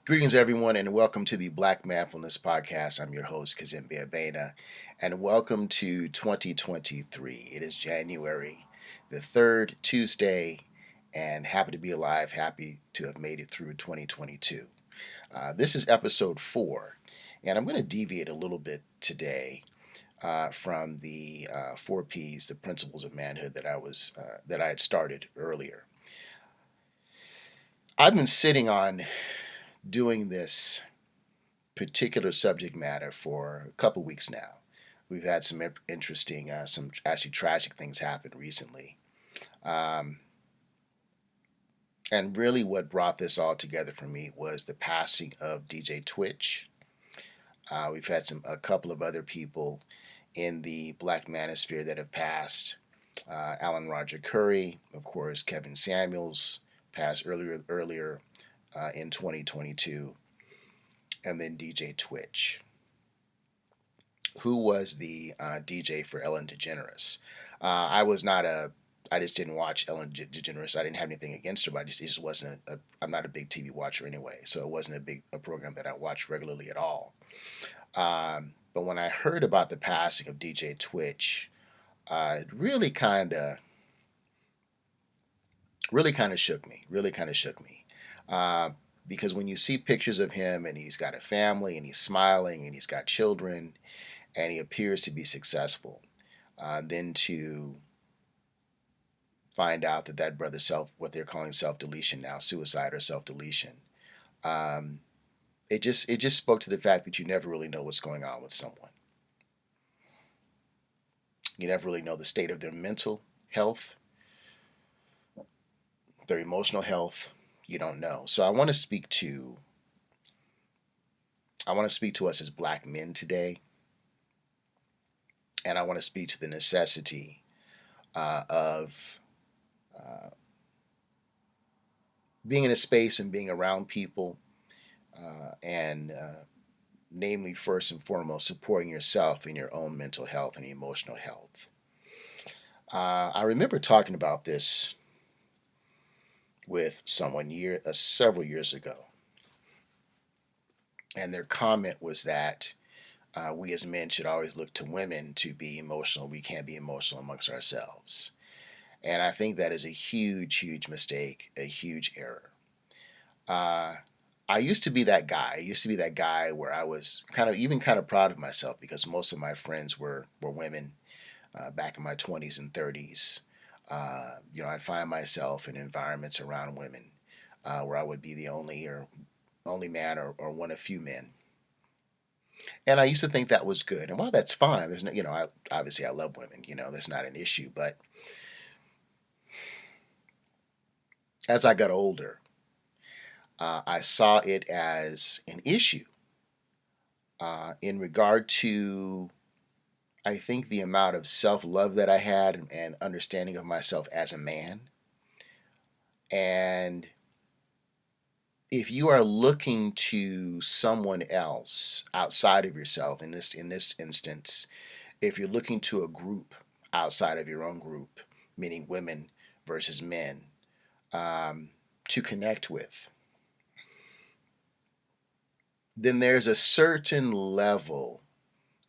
Greetings, everyone, and welcome to the Black ManFullness Podcast. I'm your host, Cazembe Abena, and welcome to 2023. It is January the 3rd, Tuesday, and happy to be alive, happy to have made it through 2022. This is episode 4, and I'm going to deviate a little bit today from the 4 Ps, the principles of manhood that I had started earlier. I've been sitting on doing this particular subject matter for a couple weeks now. We've had some interesting, some actually tragic things happen recently. Um, and really, what brought this all together for me was the passing of DJ Twitch. We've had a couple of other people in the Black Manosphere that have passed. Alan Roger Curry, of course, Kevin Samuels passed earlier in 2022, and then DJ Twitch, who was the DJ for Ellen DeGeneres. I was not a, I just didn't watch Ellen DeGeneres. I didn't have anything against her, but it just wasn't I'm not a big TV watcher anyway, so it wasn't a program that I watched regularly at all. But when I heard about the passing of DJ Twitch, it really kind of shook me. Really kind of shook me. Because when you see pictures of him and he's got a family and he's smiling and he's got children and he appears to be successful, then to find out that brother what they're calling self-deletion now, suicide or self-deletion, it just spoke to the fact that you never really know what's going on with someone. You never really know the state of their mental health, their emotional health. You don't know. So I want to speak to us as black men today, and I want to speak to the necessity of being in a space and being around people, and namely, first and foremost, supporting yourself in your own mental health and emotional health. I remember talking about this with someone several years ago, and their comment was that we as men should always look to women to be emotional. We can't be emotional amongst ourselves. And I think that is a huge, huge mistake, a huge error. I used to be that guy. I used to be that guy where I was kind of proud of myself because most of my friends were women back in my 20s and 30s. I'd find myself in environments around women where I would be the only man or one of few men. And I used to think that was good. And while that's fine, there's no, obviously I love women, that's not an issue. But as I got older, I saw it as an issue in regard to, I think, the amount of self-love that I had and understanding of myself as a man. And if you are looking to someone else outside of yourself, in this instance, if you're looking to a group outside of your own group, meaning women versus men, to connect with, then there's a certain level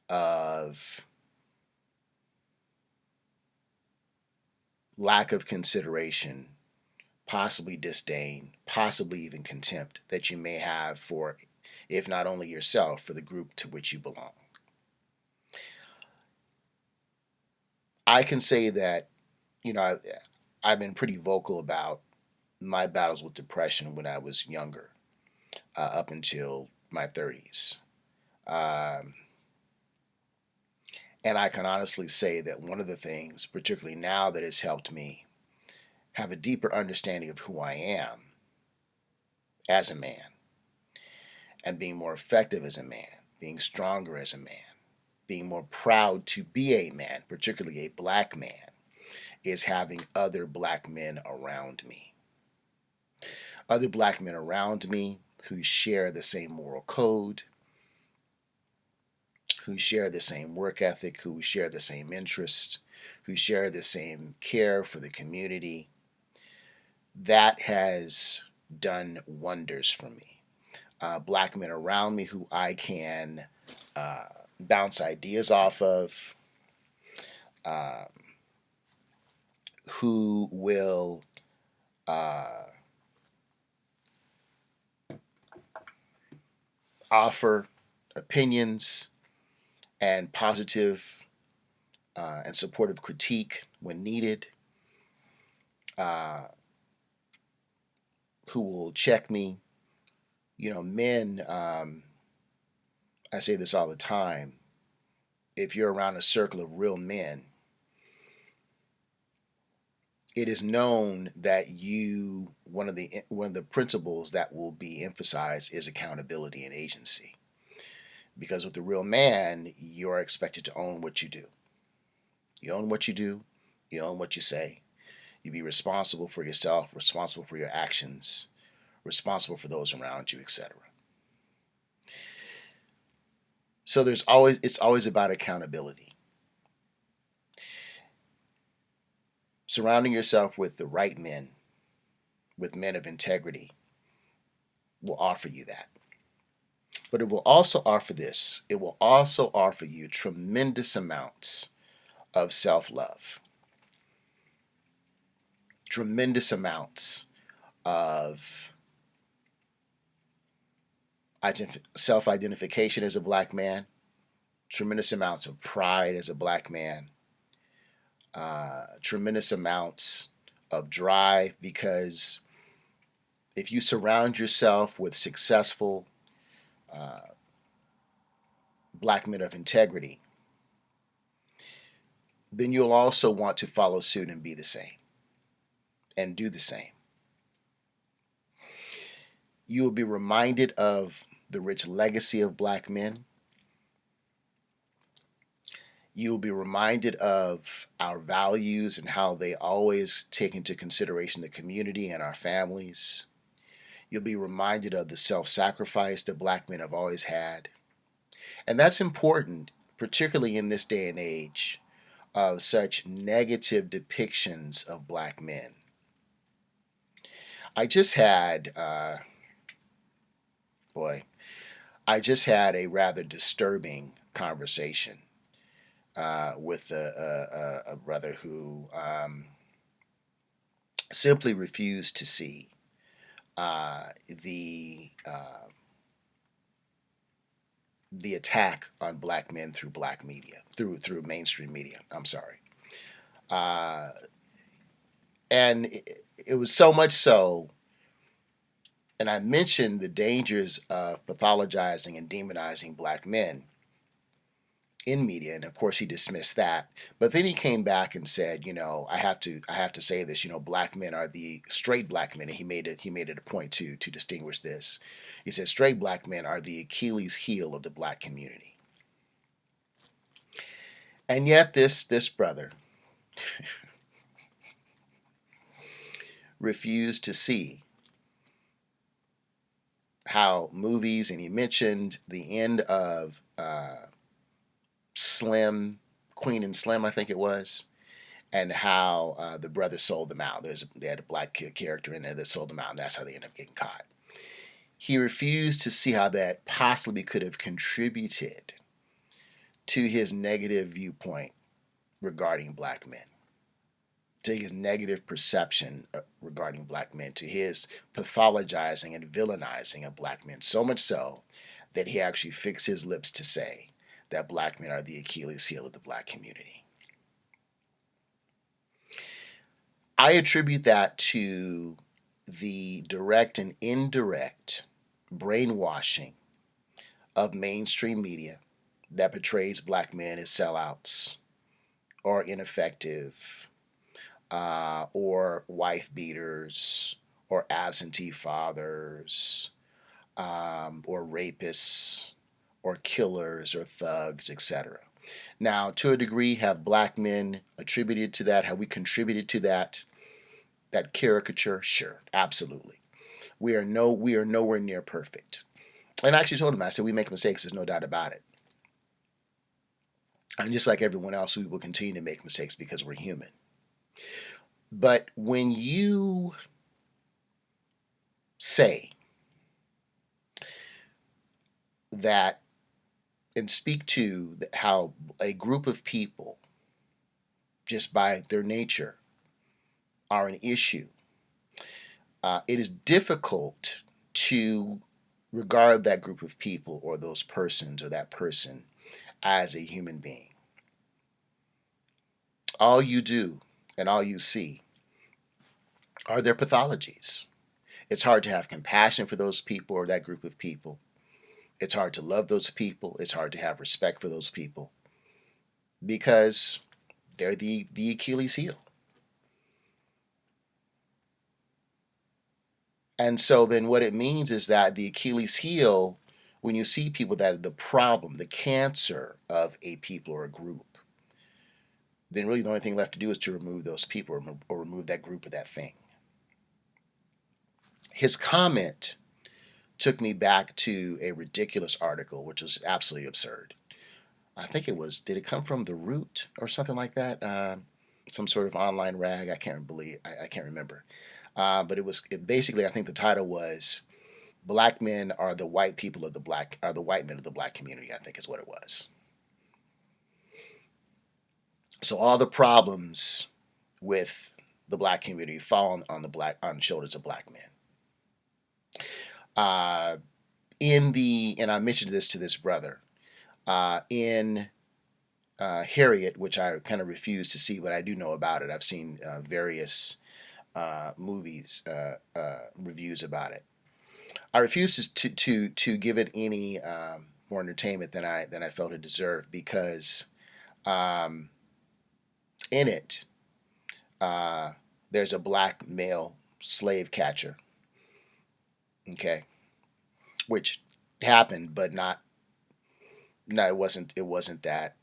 of lack of consideration, possibly disdain, possibly even contempt that you may have for, if not only yourself, for the group to which you belong. I can say that, I've been pretty vocal about my battles with depression when I was younger, up until my 30s. And I can honestly say that one of the things, particularly now, that has helped me have a deeper understanding of who I am as a man and being more effective as a man, being stronger as a man, being more proud to be a man, particularly a black man, is having other black men around me. Other black men around me who share the same moral code, who share the same work ethic, who share the same interests, who share the same care for the community. That has done wonders for me. black men around me who I can bounce ideas off of, uh, who will offer opinions and positive and supportive critique when needed, uh, who will check me. Men, I say this all the time. If you're around a circle of real men, it is known that one of the principles that will be emphasized is accountability and agency. Because with the real man, you're expected to own what you do. You own what you do, you own what you say. You be responsible for yourself, responsible for your actions, responsible for those around you, etc. So it's always about accountability. Surrounding yourself with the right men, with men of integrity, will offer you that. But it will also offer this. It will also offer you tremendous amounts of self-love, tremendous amounts of self-identification as a black man, tremendous amounts of pride as a black man, tremendous amounts of drive, because if you surround yourself with successful uh, black men of integrity, then you'll also want to follow suit and be the same and do the same. You will be reminded of the rich legacy of black men. You will be reminded of our values and how they always take into consideration the community and our families. You'll be reminded of the self-sacrifice that black men have always had. And that's important, particularly in this day and age of such negative depictions of black men. I just had, boy, I just had a rather disturbing conversation with a brother who simply refused to see the attack on black men through black media, through mainstream media. I'm sorry, uh, and it was so much so. And I mentioned the dangers of pathologizing and demonizing black men in media, and of course he dismissed that. But then he came back and said, I have to say this. Black men are the straight black men, and he made it a point to distinguish this. He said straight black men are the Achilles heel of the black community, and yet this brother refused to see how movies, and he mentioned the end of Slim, Queen and Slim, I think it was, and how the brother sold them out. They had a black character in there that sold them out, and that's how they ended up getting caught. He refused to see how that possibly could have contributed to his negative viewpoint regarding black men, to his negative perception regarding black men, to his pathologizing and villainizing of black men, so much so that he actually fixed his lips to say that black men are the Achilles heel of the black community. I attribute that to the direct and indirect brainwashing of mainstream media that portrays black men as sellouts or ineffective or wife beaters or absentee fathers or rapists or killers or thugs, etc. Now, to a degree, have black men attributed to that? Have we contributed to that caricature? Sure, absolutely. We are nowhere near perfect. And I actually told him, I said, we make mistakes, there's no doubt about it. And just like everyone else, we will continue to make mistakes because we're human. But when you say that and speak to how a group of people, just by their nature, are an issue. It is difficult to regard that group of people or those persons or that person as a human being. All you do and all you see are their pathologies. It's hard to have compassion for those people or that group of people. It's hard to love those people. It's hard to have respect for those people because they're the Achilles heel. And so then what it means is that the Achilles heel, when you see people that are the problem, the cancer of a people or a group, then really the only thing left to do is to remove those people or remove that group or that thing. His comment took me back to a ridiculous article, which was absolutely absurd. I think it was, did it come from The Root or something like that? Some sort of online rag. I can't remember. But basically, I think the title was Black Men are the white people of the black, are the white men of the black community, I think is what it was. So all the problems with the black community fall on the shoulders of black men. And I mentioned this to this brother, in Harriet, which I kind of refuse to see, but I do know about it. I've seen various movies, reviews about it. I refuse to give it any more entertainment than I felt it deserved because in it there's a black male slave catcher, okay, which happened, but not. No, it wasn't that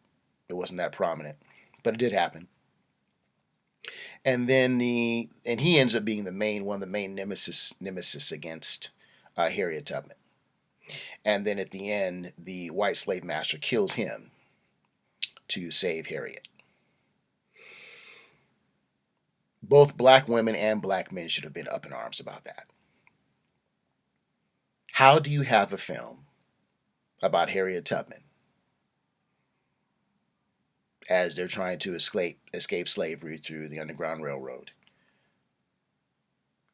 prominent, but it did happen. And then and he ends up being one of the main nemesis against Harriet Tubman. And then at the end, the white slave master kills him to save Harriet. Both black women and black men should have been up in arms about that. How do you have a film about Harriet Tubman as they're trying to escape slavery through the Underground Railroad,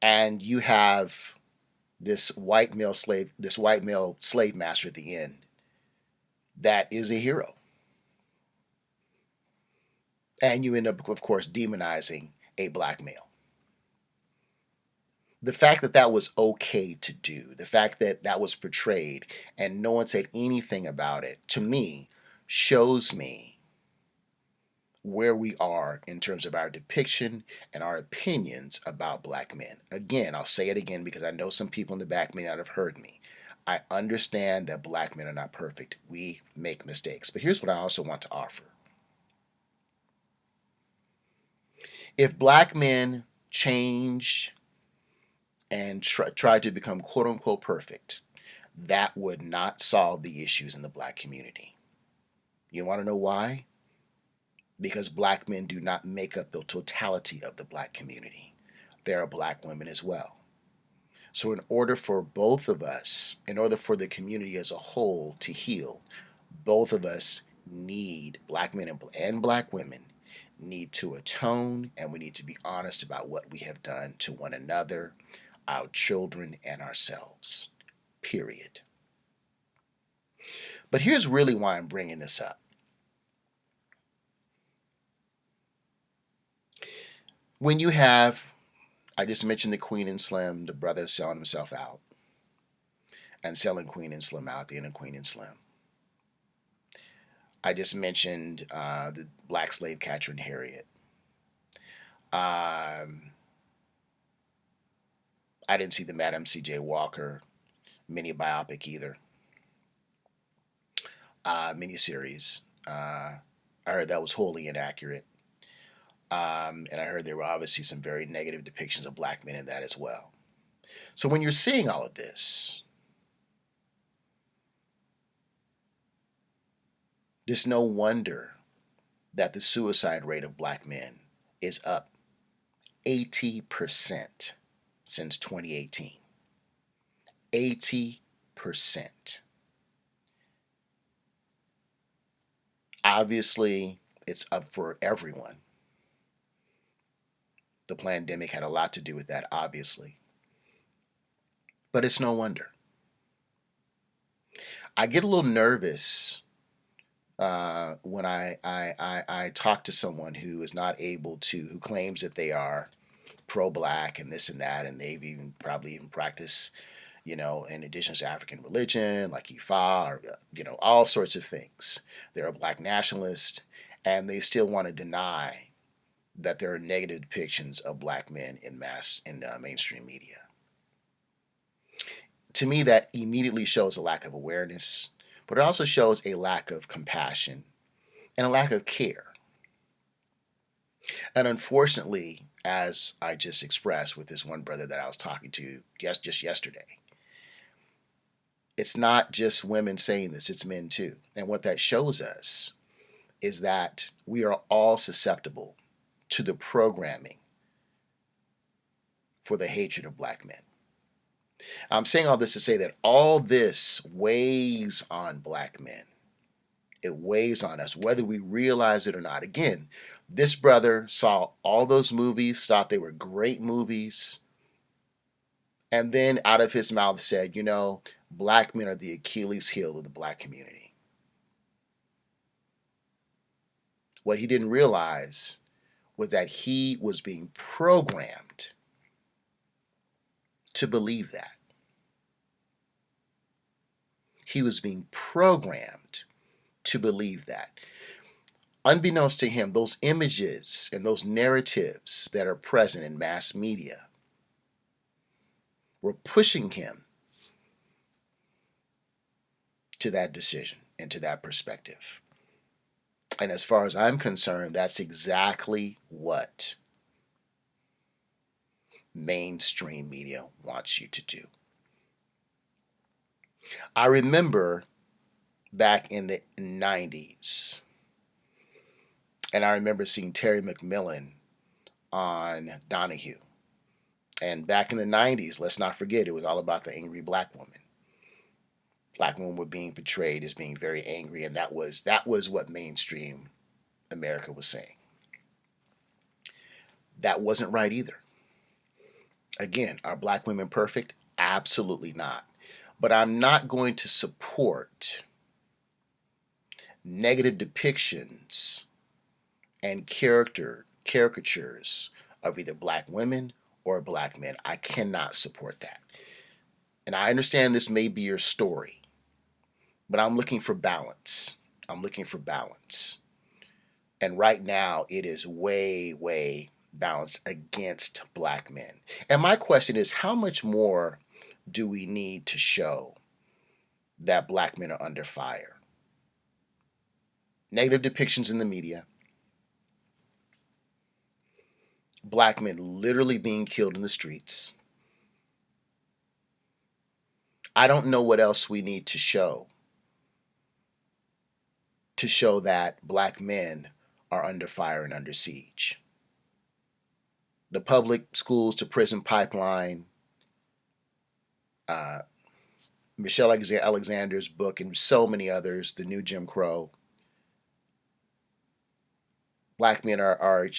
and you have this white male slave master at the end that is a hero, and you end up, of course, demonizing a black male? The fact that that was okay to do, the fact that that was portrayed and no one said anything about it, to me, shows me where we are in terms of our depiction and our opinions about black men. Again, I'll say it again because I know some people in the back may not have heard me. I understand that black men are not perfect. We make mistakes. But here's what I also want to offer. If black men changed and tried to become quote unquote perfect, that would not solve the issues in the black community. You want to know why? Because black men do not make up the totality of the black community. There are black women as well. So in order for both of us, in order for the community as a whole to heal, both of us need, black men and black women, need to atone, and we need to be honest about what we have done to one another, our children, and ourselves. Period. But here's really why I'm bringing this up. When you have, I just mentioned the Queen and Slim, the brother selling himself out and selling Queen and Slim out, the end of Queen and Slim. I just mentioned the black slave catcher and Harriet. I didn't see the Madam C.J. Walker mini biopic either. Miniseries. I heard that was wholly inaccurate. And I heard there were obviously some very negative depictions of black men in that as well. So when you're seeing all of this, there's no wonder that the suicide rate of black men is up 80% since 2018. 80%. Obviously, it's up for everyone. The pandemic had a lot to do with that, obviously. But it's no wonder. I get a little nervous when I talk to someone who is not able to, who claims that they are pro-black and this and that, and they've even probably even practiced, in addition to African religion, like Ifa, or, all sorts of things. They're a black nationalist, and they still want to deny that there are negative depictions of black men in mainstream media. To me, that immediately shows a lack of awareness, but it also shows a lack of compassion and a lack of care. And unfortunately, as I just expressed with this one brother that I was talking to just yesterday, it's not just women saying this, it's men too. And what that shows us is that we are all susceptible to the programming for the hatred of black men. I'm saying all this to say that all this weighs on black men. It weighs on us, whether we realize it or not. Again, this brother saw all those movies, thought they were great movies, and then out of his mouth said, black men are the Achilles heel of the black community. What he didn't realize was that he was being programmed to believe that. He was being programmed to believe that. Unbeknownst to him, those images and those narratives that are present in mass media were pushing him to that decision and to that perspective. And as far as I'm concerned, that's exactly what mainstream media wants you to do. I remember back in the 90s, and I remember seeing Terry McMillan on Donahue. And back in the 90s, let's not forget, it was all about the angry black woman. Black women were being portrayed as being very angry, and that was what mainstream America was saying. That wasn't right either. Again, are black women perfect? Absolutely not. But I'm not going to support negative depictions and caricatures of either black women or black men. I cannot support that. And I understand this may be your story, but I'm looking for balance. I'm looking for balance. And right now, it is way, way balanced against black men. And my question is, how much more do we need to show that black men are under fire? Negative depictions in the media, black men literally being killed in the streets. I don't know what else we need to show that black men are under fire and under siege. The public schools to prison pipeline, Michelle Alexander's book, and so many others, The New Jim Crow. Black men are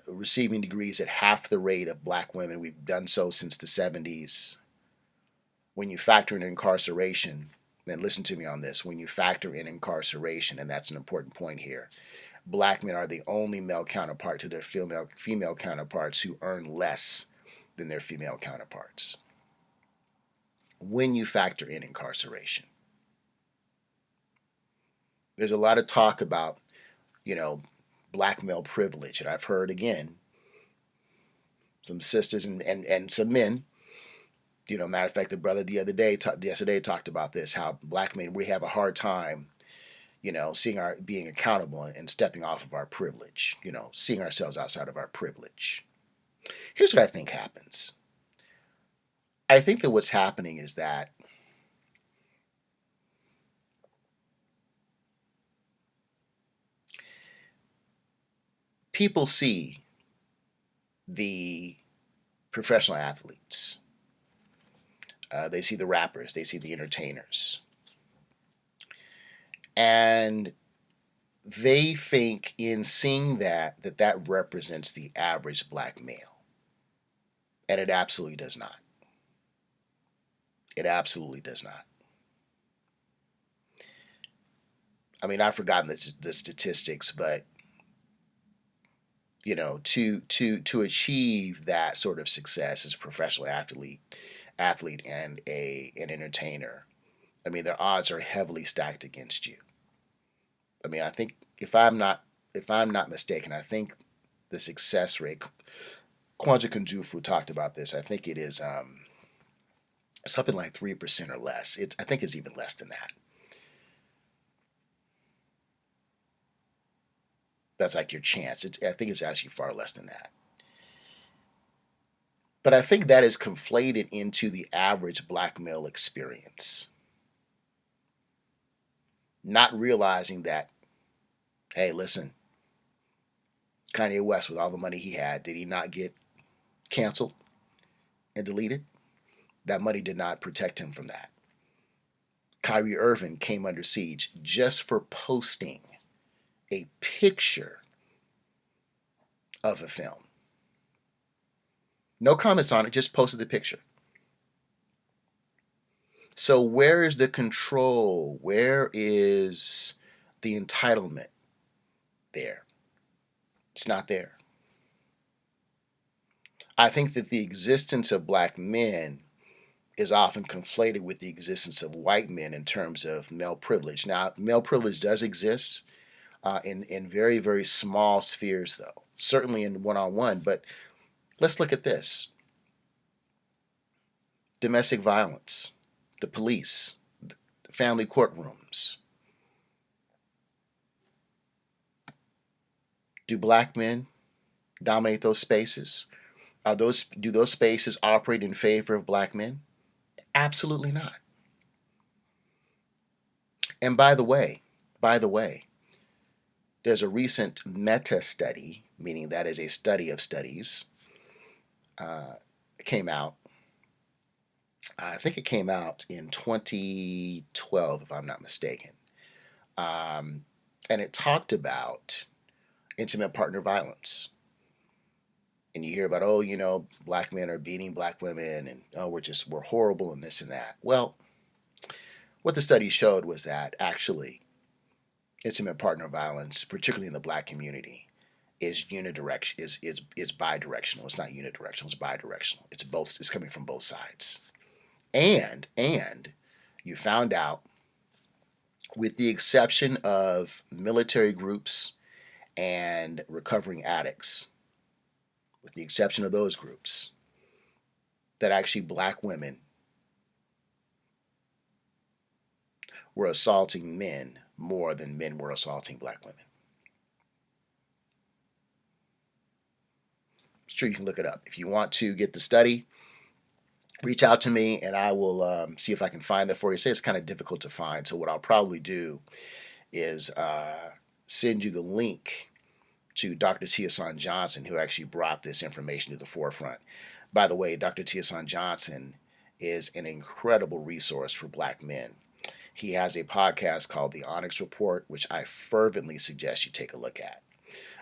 receiving degrees at half the rate of black women. We've done so since the 70s. When you factor in incarceration, and listen to me on this, when you factor in incarceration, and that's an important point here, black men are the only male counterpart to their female counterparts who earn less than their female counterparts. When you factor in incarceration, there's a lot of talk about, black male privilege. And I've heard, again, some sisters and some men, matter of fact, the brother yesterday talked about this, how black men, we have a hard time, seeing being accountable and stepping off of our privilege, seeing ourselves outside of our privilege. Here's what I think happens. I think that what's happening is that people see the professional athletes, they see the rappers, they see the entertainers, and they think in seeing that represents the average black male, and it absolutely does not. It absolutely does not. I mean, I've forgotten the statistics, but to achieve that sort of success as a professional athlete and an entertainer, I mean, their odds are heavily stacked against you. I mean, I think if I'm not mistaken, I think the success rate. Kwanja Kunjufu talked about this. I think it is something like 3% or less. I think it's even less than that. That's like your chance. I think it's actually far less than that. But I think that is conflated into the average black male experience, not realizing that, hey, listen, Kanye West, with all the money he had, did he not get canceled and deleted? That money did not protect him from that. Kyrie Irving came under siege just for posting a picture of a film. No comments on it, just posted the picture. So, where is the control? Where is the entitlement there? It's not there. I think that the existence of black men is often conflated with the existence of white men in terms of male privilege. Now, male privilege does exist in very, very small spheres, though, certainly in one on one. But let's look at this: domestic violence, the police, the family courtrooms. Do black men dominate those spaces? Do those spaces operate in favor of black men? Absolutely not. And by the way, there's a recent meta study, meaning that is a study of studies, uh, came out. I think it came out in 2012, if I'm not mistaken. Um, and it talked about intimate partner violence. And you hear about, oh, black men are beating black women, and oh, we're horrible and this and that. Well, what the study showed was that actually intimate partner violence, particularly in the black community, is unidirection is bidirectional. It's not unidirectional, it's bidirectional. It's coming from both sides. And you found out, with the exception of military groups and recovering addicts, with the exception of those groups, that actually black women were assaulting men more than men were assaulting black women. It's true, you can look it up. If you want to get the study, reach out to me and I will see if I can find that for you. Say it's kind of difficult to find, so what I'll probably do is send you the link to Dr. Tiason Johnson, who actually brought this information to the forefront. By the way, Dr. Tiason Johnson is an incredible resource for black men. He has a podcast called The Onyx Report, which I fervently suggest you take a look at.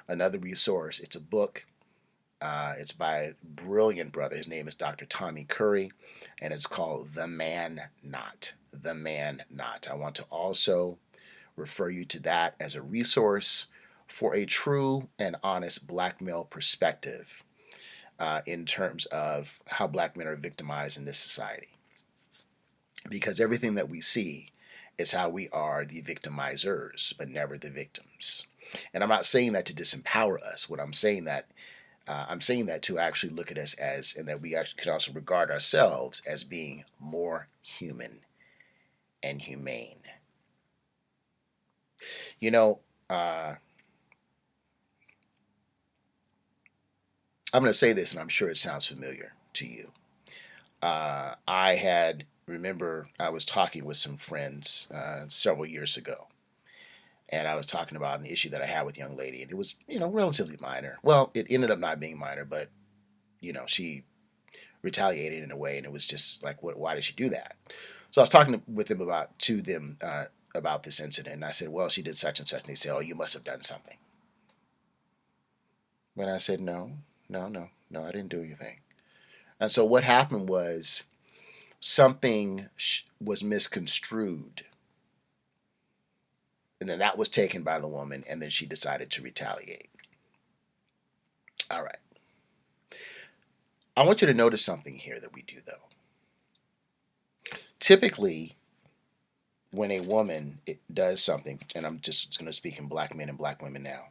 Another resource, it's a book. It's by a brilliant brother. His name is Dr. Tommy Curry, and it's called The Man Not. The Man Not. I want to also refer you to that as a resource for a true and honest black male perspective in terms of how black men are victimized in this society. Because everything that we see is how we are the victimizers, but never the victims. And I'm not saying that to disempower us. I'm saying that to actually look at us as, and that we actually can also regard ourselves as being more human and humane. You know, I'm going to say this, and I'm sure it sounds familiar to you. Remember, I was talking with some friends several years ago, and I was talking about an issue that I had with a young lady, and it was, relatively minor. Well, it ended up not being minor, but, she retaliated in a way, and it was just like, why did she do that? So I was talking with them about this incident. And I said, well, she did such and such. And they said, oh, you must have done something. And I said, no, I didn't do anything. And so what happened was something was misconstrued. And then that was taken by the woman, and then she decided to retaliate. All right. I want you to notice something here that we do, though. Typically, when a woman does something, and I'm just going to speak in black men and black women now,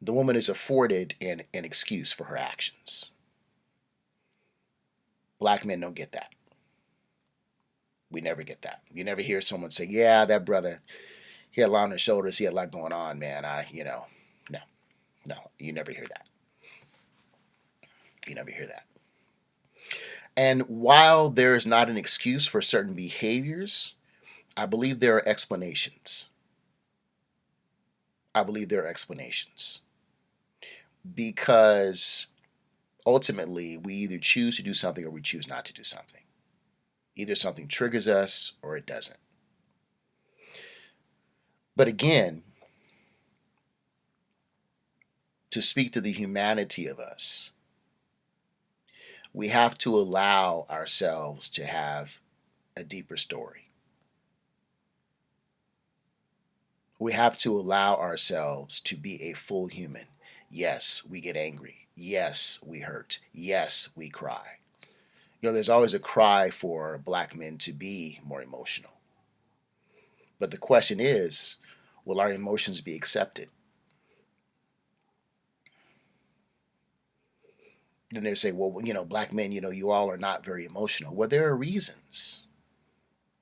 the woman is afforded an excuse for her actions. Black men don't get that. We never get that. You never hear someone say, yeah, that brother, he had a lot on his shoulders, he had a lot going on, man. No, you never hear that. You never hear that. And while there is not an excuse for certain behaviors, I believe there are explanations. Because ultimately, we either choose to do something or we choose not to do something. Either something triggers us or it doesn't. But again, to speak to the humanity of us, we have to allow ourselves to have a deeper story. We have to allow ourselves to be a full human. Yes, we get angry. Yes, we hurt. Yes, we cry. There's always a cry for black men to be more emotional. But the question is, will our emotions be accepted? Then they say, well, black men, you all are not very emotional. Well, there are reasons.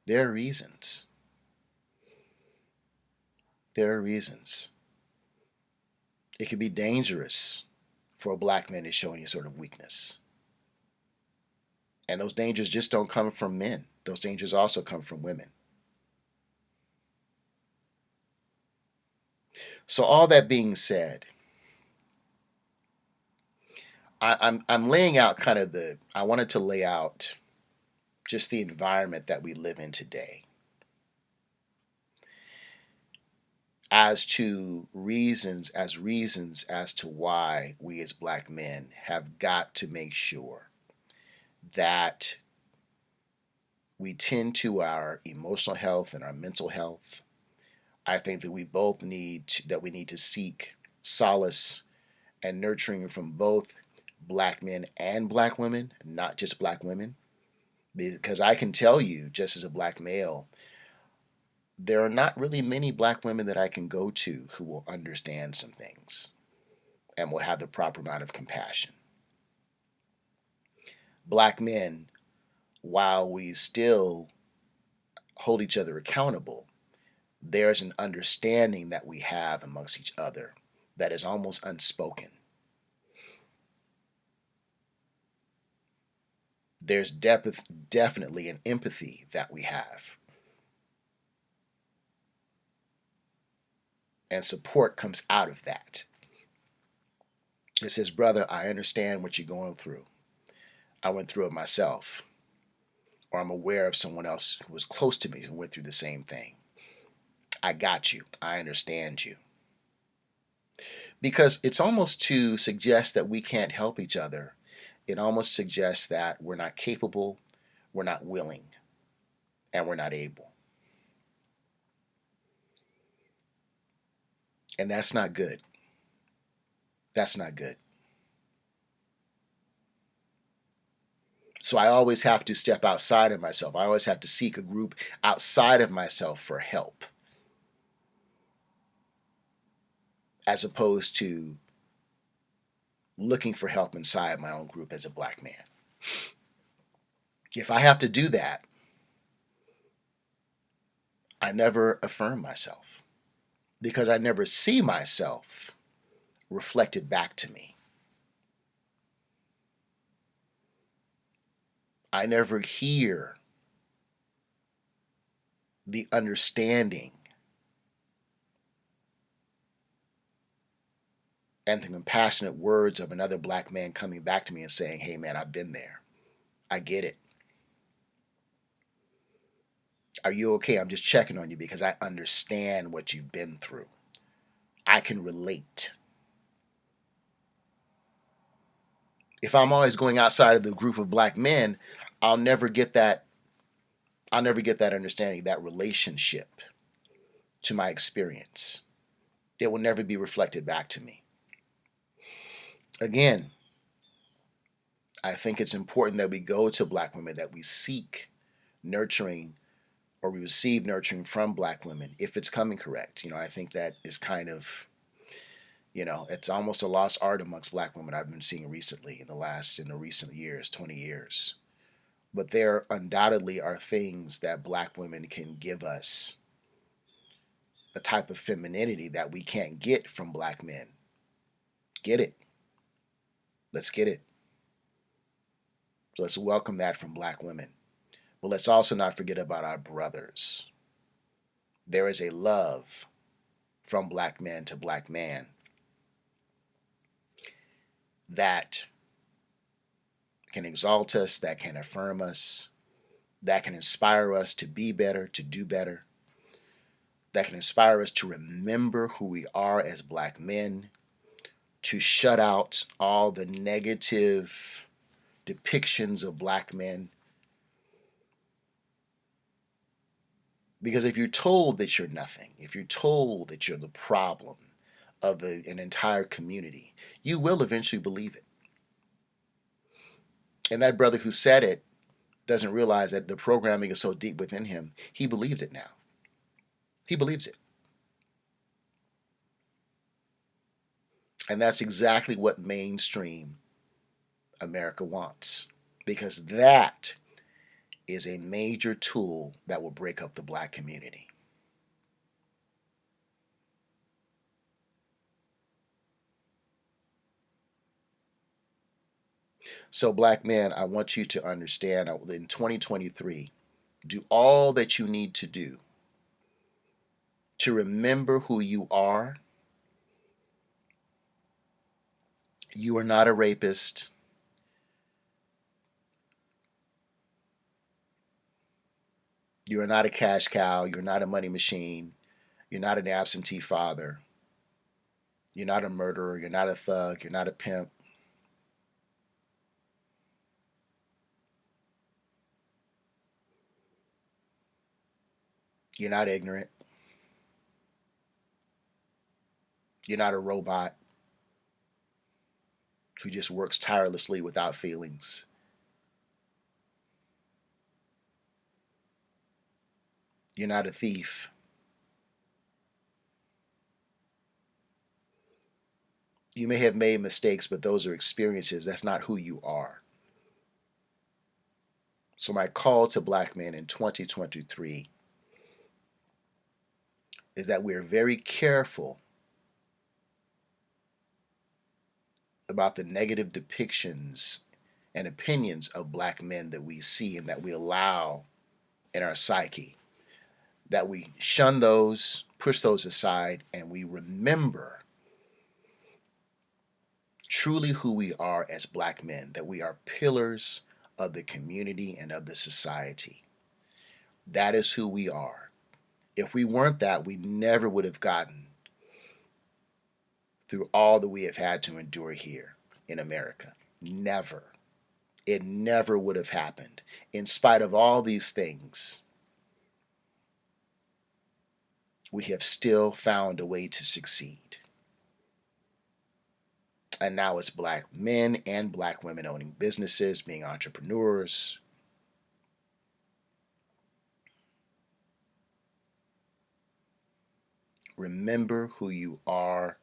There are reasons. It can be dangerous for a black man to show any sort of weakness. And those dangers just don't come from men. Those dangers also come from women. So all that being said, I'm laying out I wanted to lay out just the environment that we live in today as to reasons as to why we as black men have got to make sure that we tend to our emotional health and our mental health. I think that we need to seek solace and nurturing from both black men and black women, not just black women. Because I can tell you, just as a black male, there are not really many black women that I can go to who will understand some things and will have the proper amount of compassion. Black men, while we still hold each other accountable, there's an understanding that we have amongst each other that is almost unspoken. There's definitely an empathy that we have. And support comes out of that. It says, brother, I understand what you're going through. I went through it myself. Or I'm aware of someone else who was close to me who went through the same thing. I got you. I understand you. Because it's almost to suggest that we can't help each other. It almost suggests that we're not capable, we're not willing, and we're not able. And that's not good. That's not good. So I always have to step outside of myself. I always have to seek a group outside of myself for help, as opposed to looking for help inside my own group as a black man. If I have to do that, I never affirm myself because I never see myself reflected back to me. I never hear the understanding and the compassionate words of another black man coming back to me and saying, hey man, I've been there. I get it. Are you okay? I'm just checking on you because I understand what you've been through. I can relate. If I'm always going outside of the group of black men, I'll never get that understanding, that relationship to my experience. It will never be reflected back to me. Again, I think it's important that we go to black women, that we seek nurturing or we receive nurturing from black women if it's coming correct. I think that is kind of, it's almost a lost art amongst black women I've been seeing recently in the recent years, 20 years. But there undoubtedly are things that black women can give us, a type of femininity that we can't get from black men. Get it. Let's get it. So let's welcome that from black women. But let's also not forget about our brothers. There is a love from black men to black man that can exalt us, that can affirm us, that can inspire us to be better, to do better, that can inspire us to remember who we are as black men, to shut out all the negative depictions of black men. Because if you're told that you're nothing, if you're told that you're the problem of an entire community, you will eventually believe it. And that brother who said it doesn't realize that the programming is so deep within him. He believes it now. He believes it. And that's exactly what mainstream America wants. Because that is a major tool that will break up the black community. So, black men, I want you to understand in 2023, do all that you need to do to remember who you are. You are not a rapist. You are not a cash cow. You're not a money machine. You're not an absentee father. You're not a murderer. You're not a thug. You're not a pimp. You're not ignorant. You're not a robot who just works tirelessly without feelings. You're not a thief. You may have made mistakes, but those are experiences. That's not who you are. So, my call to black men in 2023 is that we're very careful about the negative depictions and opinions of black men that we see and that we allow in our psyche. That we shun those, push those aside, and we remember truly who we are as black men, that we are pillars of the community and of the society. That is who we are. If we weren't that, we never would have gotten through all that we have had to endure here in America. Never. It never would have happened. In spite of all these things, we have still found a way to succeed. And now it's black men and black women owning businesses, being entrepreneurs. Remember who you are,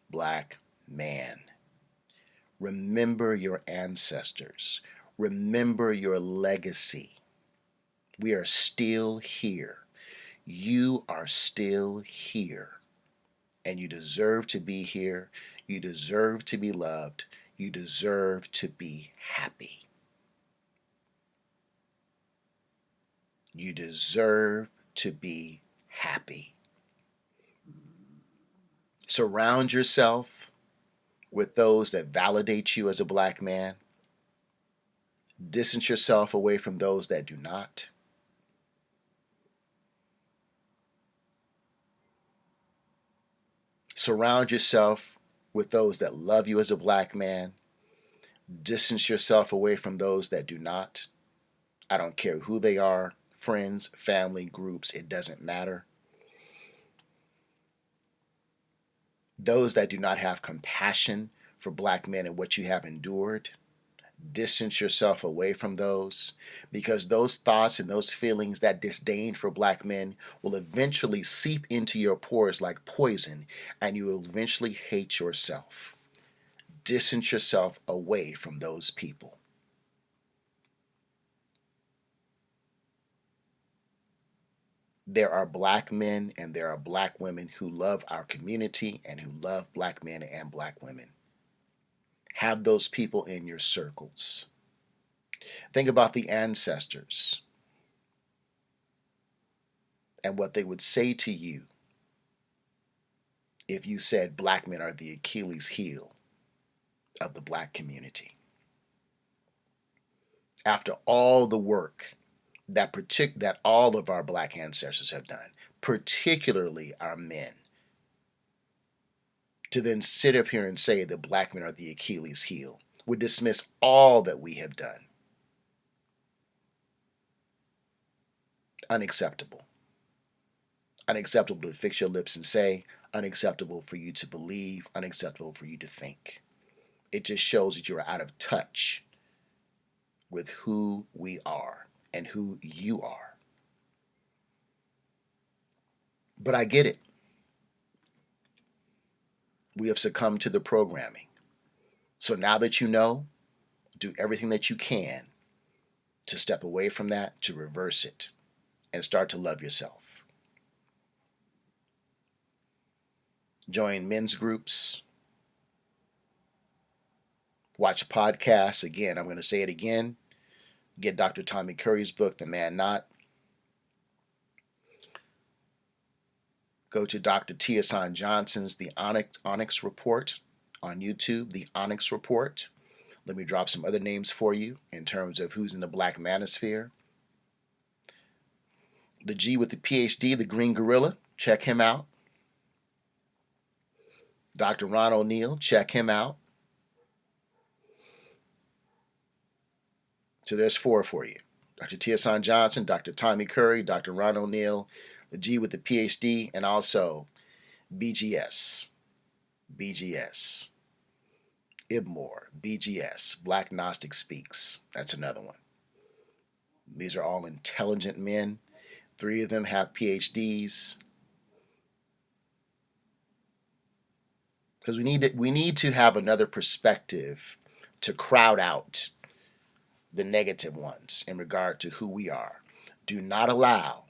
black man. Remember your ancestors. Remember your legacy. We are still here. You are still here. And you deserve to be here. You deserve to be loved. You deserve to be happy. You deserve to be happy. Surround yourself with those that validate you as a black man. Distance yourself away from those that do not. Surround yourself with those that love you as a black man. Distance yourself away from those that do not. I don't care who they are, friends, family, groups, it doesn't matter. Those that do not have compassion for black men and what you have endured, distance yourself away from those, because those thoughts and those feelings, that disdain for black men, will eventually seep into your pores like poison, and you will eventually hate yourself. Distance yourself away from those people. There are black men and there are black women who love our community and who love black men and black women. Have those people in your circles. Think about the ancestors and what they would say to you if you said black men are the Achilles heel of the black community. After all the work that all of our black ancestors have done, particularly our men, to then sit up here and say that black men are the Achilles heel would dismiss all that we have done. Unacceptable. Unacceptable to fix your lips and say, unacceptable for you to believe, unacceptable for you to think. It just shows that you're out of touch with who we are and who you are. But I get it. We have succumbed to the programming. So now that you know, do everything that you can to step away from that, to reverse it, and start to love yourself. Join men's groups. Watch podcasts. Again, I'm going to say it again. Get Dr. Tommy Curry's book, The Man Not. Go to Dr. Tiasan Johnson's The Onyx Report on YouTube, The Onyx Report. Let me drop some other names for you in terms of who's in the Black Manosphere. The G with the PhD, the Green Gorilla, check him out. Dr. Ron O'Neill, check him out. So there's 4 for you. Dr. Tiasan Johnson, Dr. Tommy Curry, Dr. Ron O'Neill, the G with the PhD, and also BGS. Ibmore, BGS, Black Gnostic Speaks. That's another one. These are all intelligent men. 3 of them have PhDs. Because we need to have another perspective to crowd out the negative ones in regard to who we are. Do not allow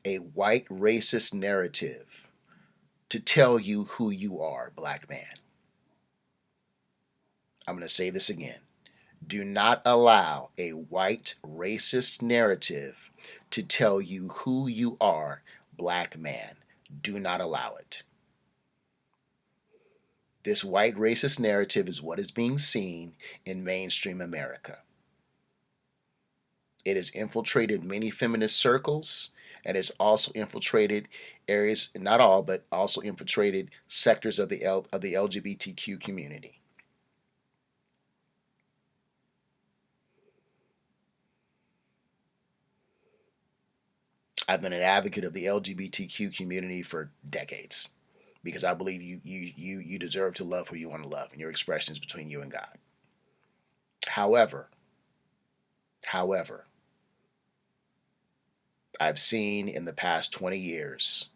a white racist narrative to tell you who you are, black man. I'm going to say this again. Do not allow a white racist narrative to tell you who you are, black man. Do not allow it. This white racist narrative is what is being seen in mainstream America. It has infiltrated many feminist circles, and it's also infiltrated areas, not all, but also infiltrated sectors of the LGBTQ community. I've been an advocate of the LGBTQ community for decades because I believe you deserve to love who you want to love, and your expression is between you and God. However, I've seen in the past 20 years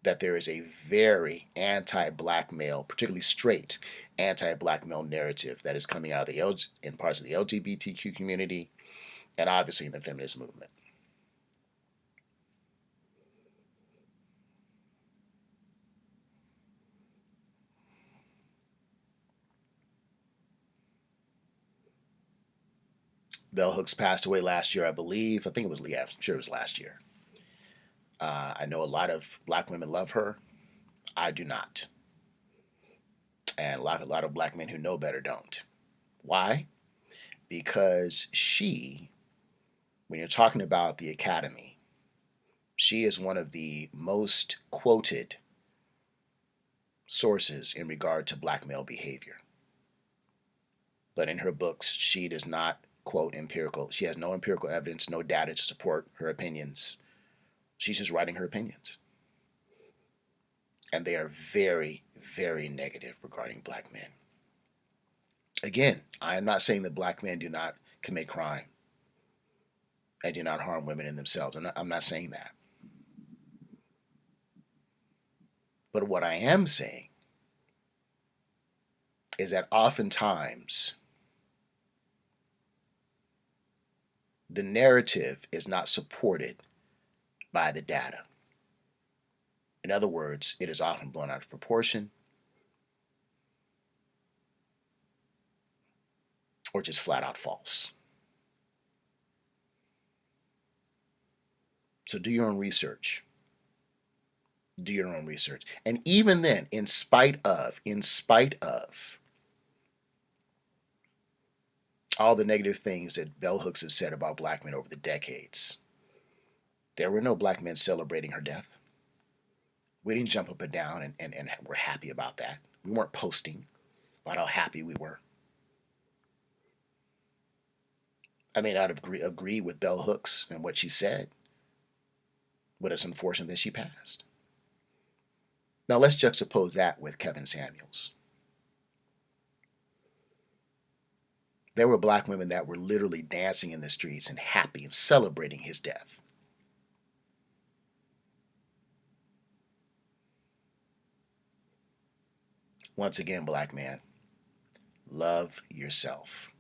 that there is a very anti-black male, particularly straight anti-black male narrative that is coming out of in parts of the LGBTQ community and obviously in the feminist movement. Bell Hooks passed away last year, I believe. I think it was, yeah, I'm sure it was last year. I know a lot of black women love her. I do not. And a lot of black men who know better don't. Why? Because she, when you're talking about the academy, She is one of the most quoted sources in regard to black male behavior. But in her books, she does not quote empirical. She has no empirical evidence, no data to support her opinions. She's just writing her opinions. And they are very, very negative regarding black men. Again, I am not saying that black men do not commit crime and do not harm women in themselves. I'm not saying that. But what I am saying is that oftentimes the narrative is not supported by the data. In other words, it is often blown out of proportion or just flat out false. So do your own research. Do your own research. And even then, in spite of all the negative things that bell hooks have said about black men over the decades, there were no black men celebrating her death. We didn't jump up and down and we're happy about that. We weren't posting about how happy we were. I may not agree with bell hooks and what she said, but it's unfortunate that she passed. Now let's juxtapose that with Kevin Samuels. There were black women that were literally dancing in the streets and happy and celebrating his death. Once again, black man, love yourself.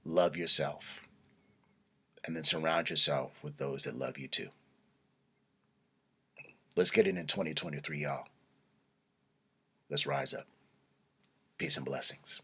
Love yourself. And then surround yourself with those that love you too. Let's get it in 2023, y'all. Let's rise up. Peace and blessings.